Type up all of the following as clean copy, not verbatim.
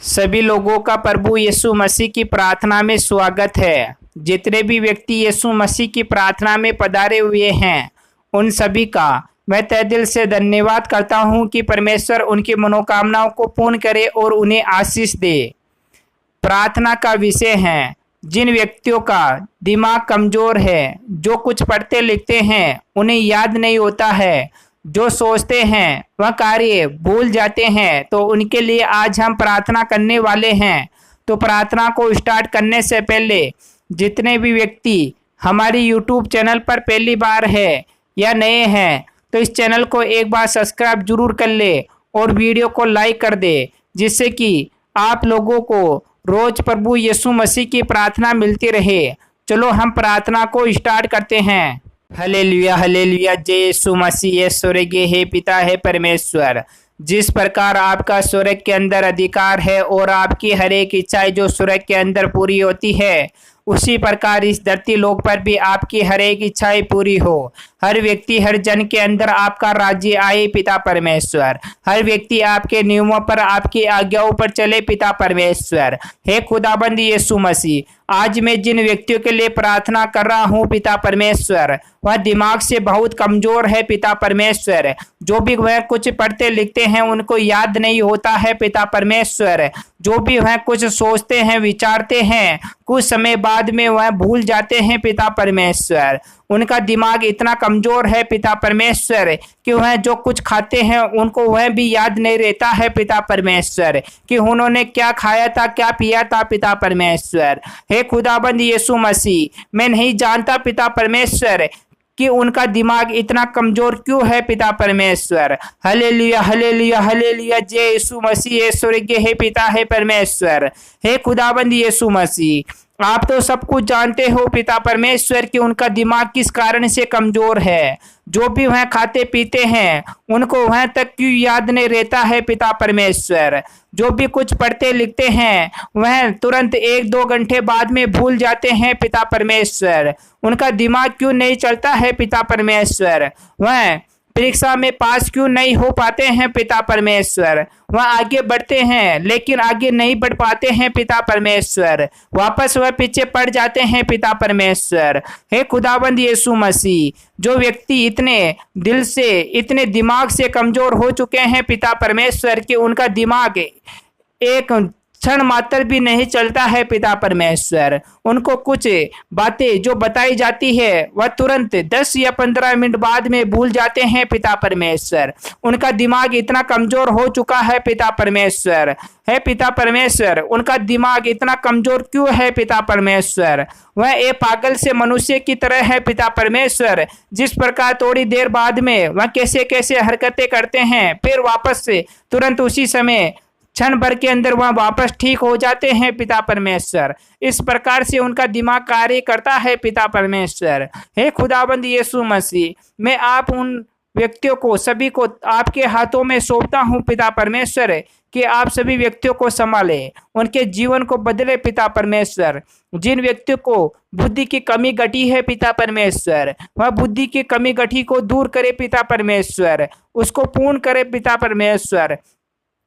सभी लोगों का प्रभु यीशु मसीह की प्रार्थना में स्वागत है। जितने भी व्यक्ति यीशु मसीह की प्रार्थना में पधारे हुए हैं, उन सभी का मैं तहे दिल से धन्यवाद करता हूं कि परमेश्वर उनकी मनोकामनाओं को पूर्ण करे और उन्हें आशीष दे। प्रार्थना का विषय है जिन व्यक्तियों का दिमाग कमजोर है, जो कुछ पढ़ते लिखते हैं उन्हें याद नहीं होता है, जो सोचते हैं वह कार्य भूल जाते हैं, तो उनके लिए आज हम प्रार्थना करने वाले हैं। तो प्रार्थना को स्टार्ट करने से पहले जितने भी व्यक्ति हमारी YouTube चैनल पर पहली बार है या नए हैं, तो इस चैनल को एक बार सब्सक्राइब जरूर कर ले और वीडियो को लाइक कर दे, जिससे कि आप लोगों को रोज प्रभु यीशु मसीह की प्रार्थना मिलती रहे। चलो हम प्रार्थना को स्टार्ट करते हैं। हालेलुया हालेलुया, जय यीशु मसीह। स्वर्गीय हे पिता है परमेश्वर, जिस प्रकार आपका स्वर्ग के अंदर अधिकार है और आपकी हर एक इच्छाएं जो स्वर्ग के अंदर पूरी होती है, उसी प्रकार इस धरती लोक पर भी आपकी हर एक इच्छाएं पूरी हो। हर व्यक्ति हर जन के अंदर आपका राज्य आए पिता परमेश्वर। हर व्यक्ति आपके नियमों पर आपकी आज्ञाओं पर चले पिता परमेश्वर। हे खुदाबंद यीशु मसीह, आज मैं जिन व्यक्तियों के लिए प्रार्थना कर रहा हूँ पिता परमेश्वर, वह दिमाग से बहुत कमजोर है पिता परमेश्वर। जो भी वह कुछ पढ़ते लिखते हैं उनको याद नहीं होता है पिता परमेश्वर। जो भी वह कुछ सोचते हैं विचारते हैं, कुछ समय बाद में वह भूल जाते हैं पिता परमेश्वर। उनका दिमाग इतना कमजोर है पिता परमेश्वर कि वह जो कुछ खाते हैं उनको वह भी याद नहीं रहता है पिता परमेश्वर कि उन्होंने क्या खाया था, क्या पिया था पिता परमेश्वर। हे खुदाबंद यीशु मसीह, मैं नहीं जानता पिता परमेश्वर कि उनका दिमाग इतना कमजोर क्यों है पिता परमेश्वर। हालेलुया हालेलुया हालेलुया, जय यीशु मसीह। स्वर्गीय हे पिता है परमेश्वर। हे खुदाबंद यीशु मसीह, आप तो सब कुछ जानते हो पिता परमेश्वर कि उनका दिमाग किस कारण से कमजोर है। जो भी वह खाते पीते हैं उनको वह तक क्यों याद नहीं रहता है पिता परमेश्वर। जो भी कुछ पढ़ते लिखते हैं वह तुरंत 1-2 घंटे बाद में भूल जाते हैं पिता परमेश्वर। उनका दिमाग क्यों नहीं चलता है पिता परमेश्वर। वह परीक्षा में पास क्यों नहीं हो पाते हैं पिता परमेश्वर। वह आगे बढ़ते हैं लेकिन आगे नहीं बढ़ पाते हैं पिता परमेश्वर। वापस वह पीछे पड़ जाते हैं पिता परमेश्वर। हे खुदाबंद यीशु मसीह, जो व्यक्ति इतने दिल से इतने दिमाग से कमजोर हो चुके हैं पिता परमेश्वर कि उनका दिमाग एक क्षण मात्र भी नहीं चलता है पिता परमेश्वर। उनको कुछ बातें जो बताई जाती है वह तुरंत 10 या 15 मिनट बाद में भूल जाते हैं पिता परमेश्वर। उनका दिमाग इतना कमजोर हो चुका है पिता परमेश्वर। है पिता परमेश्वर, उनका दिमाग इतना कमजोर क्यों है पिता परमेश्वर। वह एक पागल से मनुष्य की तरह है पिता परमेश्वर। जिस प्रकार थोड़ी देर बाद में वह कैसे कैसे हरकतें करते हैं, फिर वापस से तुरंत उसी समय क्षण भर के अंदर वह वापस ठीक हो जाते हैं पिता परमेश्वर। इस प्रकार से उनका दिमाग कार्य करता है पिता परमेश्वर। हे खुदाबंद यीशु मसीह, मैं आप उन व्यक्तियों को सभी को आपके हाथों में सौंपता हूँ पिता परमेश्वर कि आप सभी व्यक्तियों को संभाले, उनके जीवन को बदले पिता परमेश्वर। जिन व्यक्तियों को बुद्धि की कमी घटी है पिता परमेश्वर, वह बुद्धि की कमी घटी को दूर करे पिता परमेश्वर, उसको पूर्ण करे पिता परमेश्वर।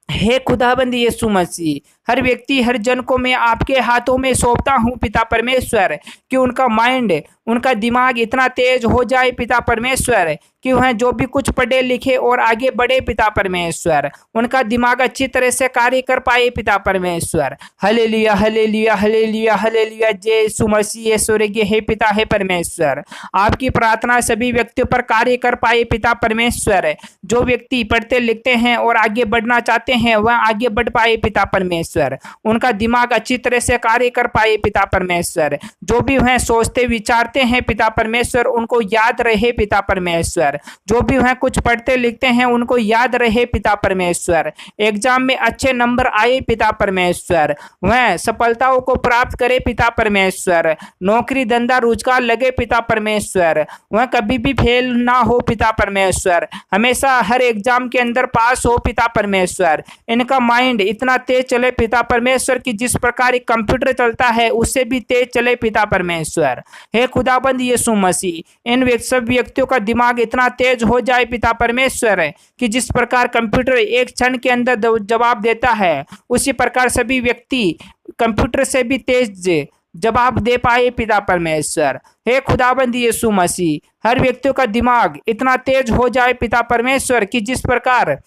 हे खुदाबंद यीशु मसीह, हर व्यक्ति हर जन को मैं आपके हाथों में सौंपता हूँ पिता परमेश्वर कि उनका माइंड, उनका दिमाग इतना तेज हो जाए पिता परमेश्वर कि वह जो भी कुछ पढ़े लिखे और आगे बढ़े पिता परमेश्वर। उनका दिमाग अच्छी तरह से कार्य कर पाए पिता परमेश्वर। हालेलुया हालेलुया हालेलुया हालेलुया, जय यीशु मसीह। स्वर्गीय हे पिता है परमेश्वर, आपकी प्रार्थना सभी व्यक्तियों पर कार्य कर पाए पिता परमेश्वर। जो व्यक्ति पढ़ते लिखते हैं और आगे बढ़ना चाहते हैं वह आगे बढ़ पाए पिता परमेश्वर। उनका दिमाग अच्छी तरह से कार्य कर पाए पिता परमेश्वर। जो भी वह सोचते विचारते हैं पिता परमेश्वर उनको याद रहे पिता परमेश्वर। जो भी वह कुछ पढ़ते लिखते हैं उनको याद रहे पिता परमेश्वर। एग्जाम में अच्छे नंबर आए पिता परमेश्वर। वह सफलताओं को प्राप्त करे पिता परमेश्वर। नौकरी धंधा रोजगार लगे पिता परमेश्वर। वह कभी भी फेल ना हो पिता परमेश्वर। हमेशा हर एग्जाम के अंदर पास हो पिता परमेश्वर। इनका माइंड इतना तेज चले पिता परमेश्वर कि जिस प्रकार एक कंप्यूटर चलता है उससे भी तेज चले पिता परमेश्वर। हे खुदाबंद यीशु मसीह, इन सब व्यक्तियों का दिमाग इतना तेज हो जाए पिता परमेश्वर कि जिस प्रकार कंप्यूटर एक क्षण के अंदर जवाब देता है, उसी प्रकार सभी व्यक्ति कंप्यूटर से भी तेज जवाब दे पाए पिता परमेश्वर। हे खुदाबंद यीशु मसीह, हर व्यक्तियों का दिमाग इतना तेज हो जाए पिता परमेश्वर कि जिस प्रकार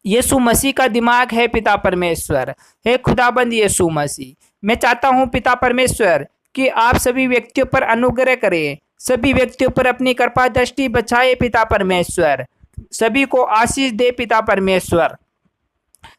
यीशु मसीह का दिमाग है पिता परमेश्वर। हे खुदाबंद यीशु मसीह, मैं चाहता हूं पिता परमेश्वर कि आप सभी व्यक्तियों पर अनुग्रह करें, सभी व्यक्तियों पर अपनी कृपा दृष्टि बचाए पिता परमेश्वर, सभी को आशीष दे पिता परमेश्वर,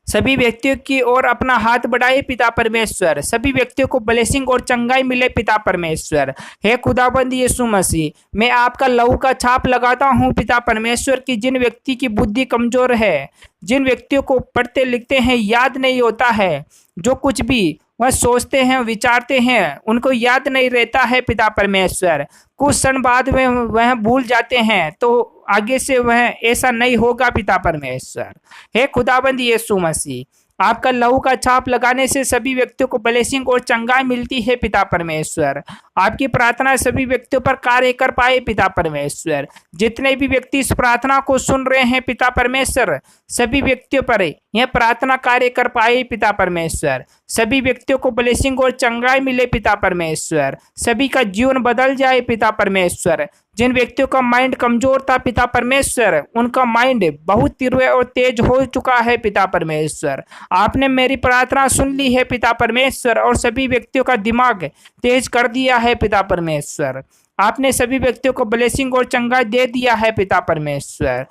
सभी व्यक्तियों की ओर अपना हाथ बढ़ाए पिता परमेश्वर, सभी व्यक्तियों को ब्लेसिंग और चंगाई मिले पिता परमेश्वर। हे खुदाबंद यीशु मसीह, मैं आपका लहू का छाप लगाता हूं पिता परमेश्वर कि जिन व्यक्ति की बुद्धि कमजोर है, जिन व्यक्तियों को पढ़ते लिखते हैं याद नहीं होता है, जो कुछ भी वह सोचते हैं विचारते हैं उनको याद नहीं रहता है पिता परमेश्वर, कुछ क्षण बाद में वह भूल जाते हैं, तो आगे से वह ऐसा नहीं होगा पिता परमेश्वर। हे खुदाबंद यीशु मसीह, आपका लहू का छाप लगाने से सभी व्यक्तियों को ब्लेसिंग और चंगाई मिलती है पिता परमेश्वर। आपकी प्रार्थना सभी व्यक्तियों पर कार्य कर पाए पिता परमेश्वर। जितने भी व्यक्ति इस प्रार्थना को सुन रहे हैं पिता परमेश्वर, सभी व्यक्तियों पर यह प्रार्थना कार्य कर पाए पिता परमेश्वर, सभी व्यक्तियों को ब्लेसिंग और चंगाई मिले पिता परमेश्वर, सभी का जीवन बदल जाए पिता परमेश्वर। जिन व्यक्तियों का माइंड कमजोर था पिता परमेश्वर, उनका माइंड बहुत तीव्र और तेज हो चुका है पिता परमेश्वर। आपने मेरी प्रार्थना सुन ली है पिता परमेश्वर और सभी व्यक्तियों का दिमाग तेज कर दिया है पिता परमेश्वर। आपने सभी व्यक्तियों को ब्लेसिंग और चंगाई दे दिया है पिता परमेश्वर।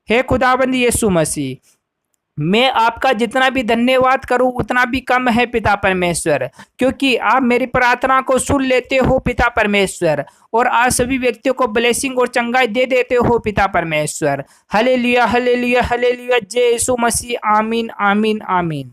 हे खुदाबंद यीशु मसीह, मैं आपका जितना भी धन्यवाद करूं उतना भी कम है पिता परमेश्वर, क्योंकि आप मेरी प्रार्थना को सुन लेते हो पिता परमेश्वर और आज सभी व्यक्तियों को ब्लेसिंग और चंगाई दे देते हो पिता परमेश्वर। हालेलुया हालेलुया हालेलुया, जय यीशु मसीह, आमीन आमीन आमीन।